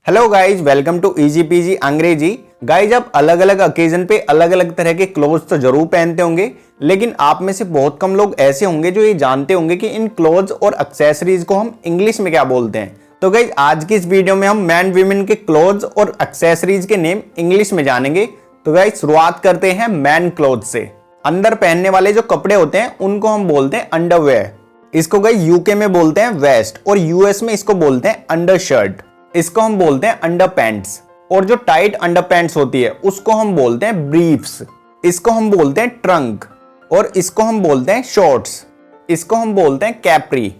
Hello guys, welcome to Easy Peasy Angrezi. Guys, आप अलग अलग ओकेजन पे अलग अलग तरह के क्लोथ्स तो जरूर पहनते होंगे, लेकिन आप में से बहुत कम लोग ऐसे होंगे जो ये जानते होंगे कि इन क्लोथ्स और एक्सेसरीज को हम इंग्लिश में क्या बोलते हैं। तो गाइज, आज की इस वीडियो में हम मैन वीमेन के क्लोथ्स और एक्सेसरीज के नेम इंग्लिश में जानेंगे। तो गाइज, शुरुआत करते हैं मैन क्लोथ से। अंदर पहनने वाले जो कपड़े होते हैं उनको हम बोलते हैं अंडरवेयर। इसको गाइज यूके में बोलते हैं वेस्ट और यूएस में इसको बोलते हैं अंडर शर्ट। इसको हम बोलते हैं अंडर पैंट्स। और जो टाइट अंडर पैंट्स होती है उसको हम बोलते हैं ब्रीफ्स। इसको हम बोलते हैं ट्रंक और इसको हम बोलते हैं शॉर्ट्स। इसको हम बोलते हैं कैप्री।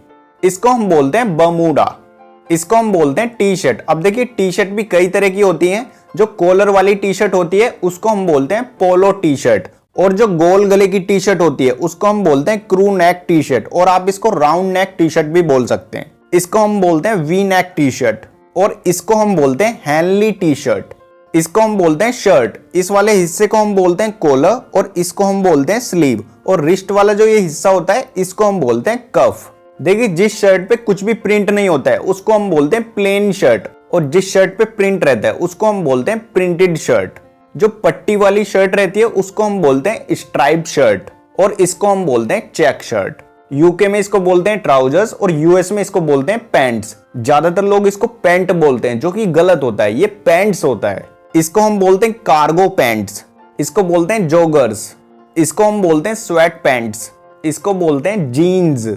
इसको हम बोलते हैं बर्मुडा। इसको हम बोलते हैं टी शर्ट। अब देखिए, टी शर्ट भी कई तरह की होती हैं। जो कॉलर वाली टी शर्ट होती है उसको हम बोलते हैं पोलो टी शर्ट, और जो गोल गले की टी शर्ट होती है उसको हम बोलते हैं क्रू नेक टी शर्ट, और आप इसको राउंड नेक टी शर्ट भी बोल सकते हैं। इसको हम बोलते हैं वी नेक टी शर्ट, और इसको हम बोलते हैं हैंडली टी शर्ट। इसको हम बोलते हैं शर्ट। इस वाले हिस्से को हम बोलते हैं कॉलर, और इसको हम बोलते हैं स्लीव, और रिस्ट वाला जो ये हिस्सा होता है इसको हम बोलते हैं कफ। देखिए, जिस शर्ट पे कुछ भी प्रिंट नहीं होता है उसको हम बोलते हैं प्लेन शर्ट, और जिस शर्ट पे प्रिंट रहता है उसको हम बोलते हैं प्रिंटेड शर्ट। जो पट्टी वाली शर्ट रहती है उसको हम बोलते हैं स्ट्राइप शर्ट, और इसको हम बोलते हैं चेक शर्ट। यूके में इसको बोलते हैं ट्राउजर्स और यूएस में इसको बोलते हैं पैंट्स। ज्यादातर लोग इसको पैंट बोलते हैं, जो कि गलत होता है, ये पैंट्स होता है। इसको हम बोलते हैं कार्गो पैंट्स। इसको बोलते हैं जॉगर्स। इसको हम बोलते हैं स्वेट पैंट्स। इसको बोलते हैं जीन्स।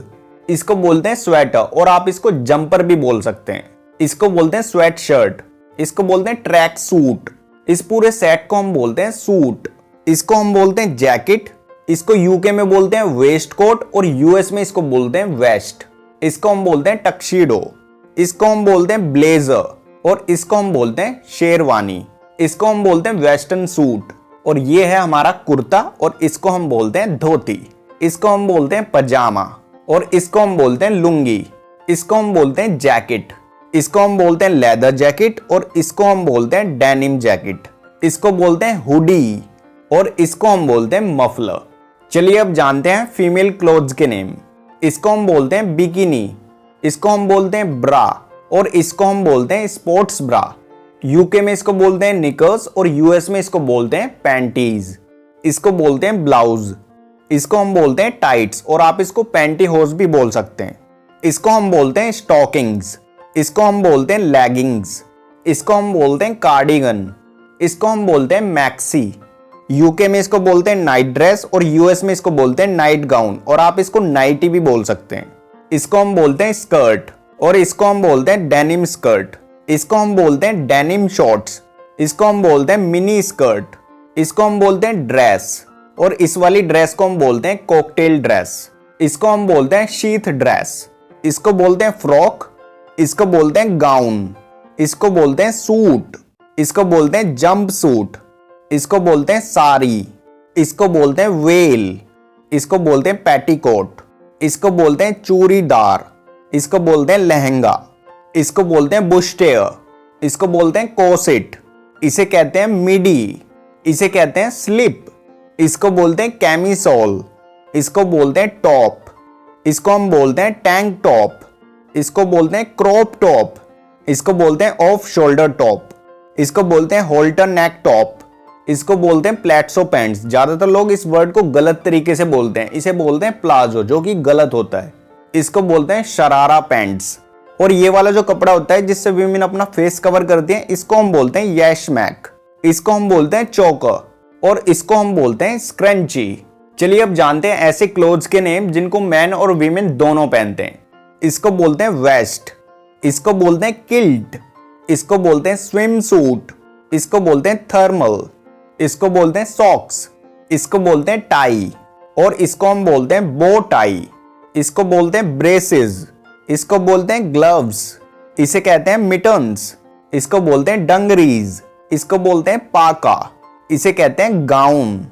इसको बोलते हैं स्वेटर, और आप इसको जंपर भी बोल सकते हैं। इसको बोलते हैं स्वेट शर्ट। इसको बोलते हैं ट्रैक सूट। इस पूरे सेट को हम बोलते हैं सूट। इसको हम बोलते हैं जैकेट। इसको यूके में बोलते हैं वेस्ट कोट, और यूएस में इसको बोलते हैं वेस्ट। इसको हम बोलते हैं टक्सीडो। इसको हम बोलते हैं ब्लेजर, और इसको हम बोलते हैं शेरवानी। इसको हम बोलते हैं वेस्टर्न सूट, और ये है हमारा कुर्ता, और इसको हम बोलते हैं धोती। इसको हम बोलते हैं पजामा, और इसको हम बोलते हैं लुंगी। इसको हम बोलते हैं जैकेट। इसको हम बोलते हैं लेदर जैकेट, और इसको हम बोलते हैं डेनिम जैकेट। इसको बोलते हैं हुडी, और इसको हम बोलते हैं मफलर। चलिए अब जानते हैं फीमेल क्लोथ्स के नेम। इसको हम बोलते हैं बिकिनी। इसको हम बोलते हैं ब्रा, और इसको हम बोलते हैं स्पोर्ट्स ब्रा। यूके में इसको बोलते हैं निकर्स, और यूएस में इसको बोलते हैं पैंटीज। इसको बोलते हैं ब्लाउज। इसको हम बोलते हैं टाइट्स, और आप इसको पैंटीहोज भी बोल सकते हैं। इसको हम बोलते हैं स्टॉकिंग्स। इसको हम बोलते हैं लेगिंग्स। इसको हम बोलते हैं कार्डिगन। इसको हम बोलते हैं मैक्सी। यूके में इसको बोलते हैं नाइट ड्रेस, और यूएस में इसको बोलते हैं नाइट गाउन, और आप इसको नाइटी भी बोल सकते हैं। इसको हम बोलते हैं स्कर्ट, और इसको हम बोलते हैं डेनिम स्कर्ट। इसको हम बोलते हैं डेनिम शॉर्ट्स। इसको हम बोलते हैं मिनी स्कर्ट। इसको हम बोलते हैं ड्रेस, और इस वाली ड्रेस को हम बोलते हैं कॉकटेल ड्रेस। इसको हम बोलते हैं शीथ ड्रेस। इसको बोलते हैं फ्रॉक। इसको बोलते हैं गाउन। इसको बोलते हैं सूट। इसको बोलते हैं जंप सूट। इसको बोलते हैं साड़ी। इसको बोलते हैं वेल। इसको बोलते हैं पेटीकोट। इसको बोलते हैं चूड़ीदार। इसको बोलते हैं लहंगा। इसको बोलते हैं बुशटेयर। इसको बोलते हैं कोसेट। इसे कहते हैं मिडी। इसे कहते हैं स्लिप। इसको बोलते हैं कैमिसोल। इसको बोलते हैं टॉप। इसको हम बोलते हैं टैंक टॉप। इसको बोलते हैं क्रॉप टॉप। इसको बोलते हैं ऑफ शोल्डर टॉप। इसको बोलते हैं होल्टर नेक टॉप। इसको बोलते हैं प्लेट्सो पैंट्स। ज्यादातर लोग इस वर्ड को गलत तरीके से बोलते हैं, इसे बोलते हैं प्लाजो, जो कि गलत होता है। इसको बोलते हैं शरारा पैंट्स। और ये वाला जो कपड़ा होता है जिससे वीमेन अपना फेस कवर करती हैं, इसको हम बोलते हैं यशमैक। इसको हम बोलते हैं चोकर, और इसको हम बोलते हैं स्क्रंची। चलिए अब जानते हैं ऐसे क्लोथ्स के नेम जिनको मैन और वीमेन दोनों पहनते हैं। इसको बोलते हैं वेस्ट। इसको बोलते हैं किल्ट। इसको बोलते हैं स्विम सूट। इसको बोलते हैं थर्मल। इसको बोलते हैं सॉक्स। इसको बोलते हैं टाई, और इसको हम बोलते हैं बो टाई। इसको बोलते हैं ब्रेसेस। इसको बोलते हैं ग्लव्स। इसे कहते हैं मिटन्स। इसको बोलते हैं डंगरीज। इसको बोलते हैं पाका। इसे कहते हैं गाउन।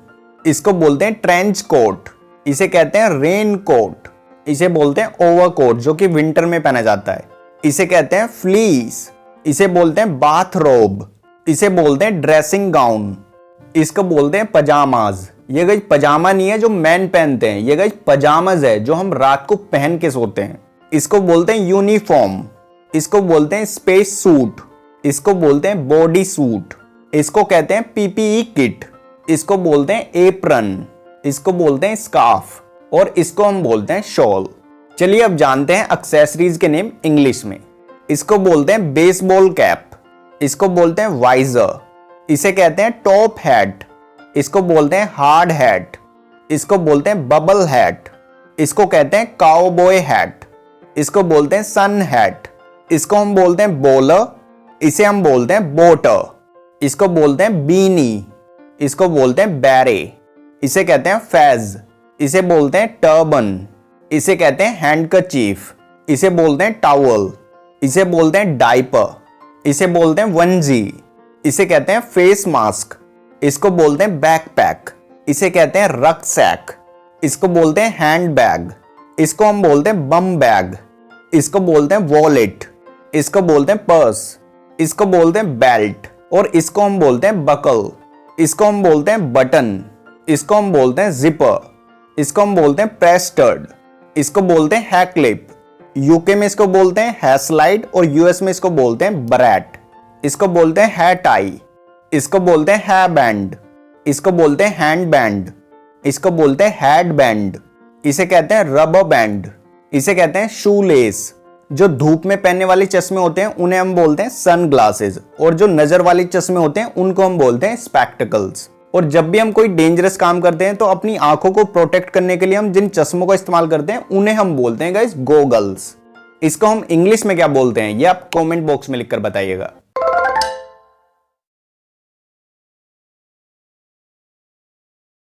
इसको बोलते हैं ट्रेंच कोट। इसे कहते हैं रेन कोट। इसे बोलते हैं ओवरकोट, जो कि विंटर में पहना जाता है। इसे कहते हैं फ्लीस। इसे बोलते हैं बाथरोब। इसे बोलते हैं ड्रेसिंग गाउन। इसको बोलते हैं पजामाज। ये गाइस पजामा नहीं है जो मैन पहनते हैं, ये गाइस पजामाज है जो हम रात को पहन के सोते हैं। इसको बोलते हैं यूनिफॉर्म। इसको बोलते हैं स्पेस सूट। इसको बोलते हैं बॉडी सूट, इसको कहते हैं पीपीई किट, इसको बोलते हैं एप्रन, इसको बोलते हैं स्कार्फ और इसको हम बोलते हैं शॉल। चलिए अब जानते हैं एक्सेसरीज के नेम इंग्लिश में। इसको बोलते हैं बेसबॉल कैप, इसको बोलते हैं वाइजर, इसे कहते हैं टॉप हैट, इसको बोलते हैं हार्ड हैट, इसको बोलते हैं बबल हैट, इसको कहते हैं काउबॉय हैट, इसको बोलते हैं सन हैट, इसको हम बोलते हैं बॉलर, इसे हम बोलते हैं बोटर, इसको बोलते हैं बीनी, इसको बोलते हैं बैरे, इसे कहते हैं फैज, इसे बोलते हैं टर्बन, इसे कहते हैं हैंडकरचीफ, इसे बोलते हैं टॉवल, इसे बोलते हैं डाइपर, इसे बोलते हैं वंजी, इसे कहते हैं फेस मास्क, इसको बोलते हैं बैकपैक, इसे कहते हैं रक्सैक, इसको बोलते हैं हैंड बैग, इसको हम बोलते हैं बम बैग, इसको बोलते हैं वॉलेट, इसको बोलते हैं पर्स, इसको बोलते हैं बेल्ट और इसको हम बोलते हैं बकल, इसको हम बोलते हैं बटन, इसको हम बोलते हैं जिपर, इसको हम बोलते हैं प्रेस स्टड, इसको बोलते हैं हैक क्लिप, यूके में इसको बोलते हैं हेयर स्लाइड और यूएस में इसको बोलते हैं ब्रैट, इसको बोलते हैं हेयर टाई, इसको बोलते हैं हेयर बैंड, इसको बोलते हैं हैंड बैंड, इसको बोलते हैं हेड बैंड, इसे कहते हैं रबर बैंड, इसे कहते हैं शू लेस। जो धूप में पहनने वाले चश्मे होते हैं उन्हें हम बोलते हैं सन ग्लासेस और जो नजर वाले चश्मे होते हैं उनको हम बोलते हैं स्पेक्टिकल्स। और जब भी हम कोई डेंजरस काम करते हैं तो अपनी आंखों को प्रोटेक्ट करने के लिए हम जिन चश्मों का इस्तेमाल करते हैं उन्हें हम बोलते हैं गाइस गोगल्स। इसको हम इंग्लिश में क्या बोलते हैं ये आप कमेंट बॉक्स में लिखकर बताइएगा।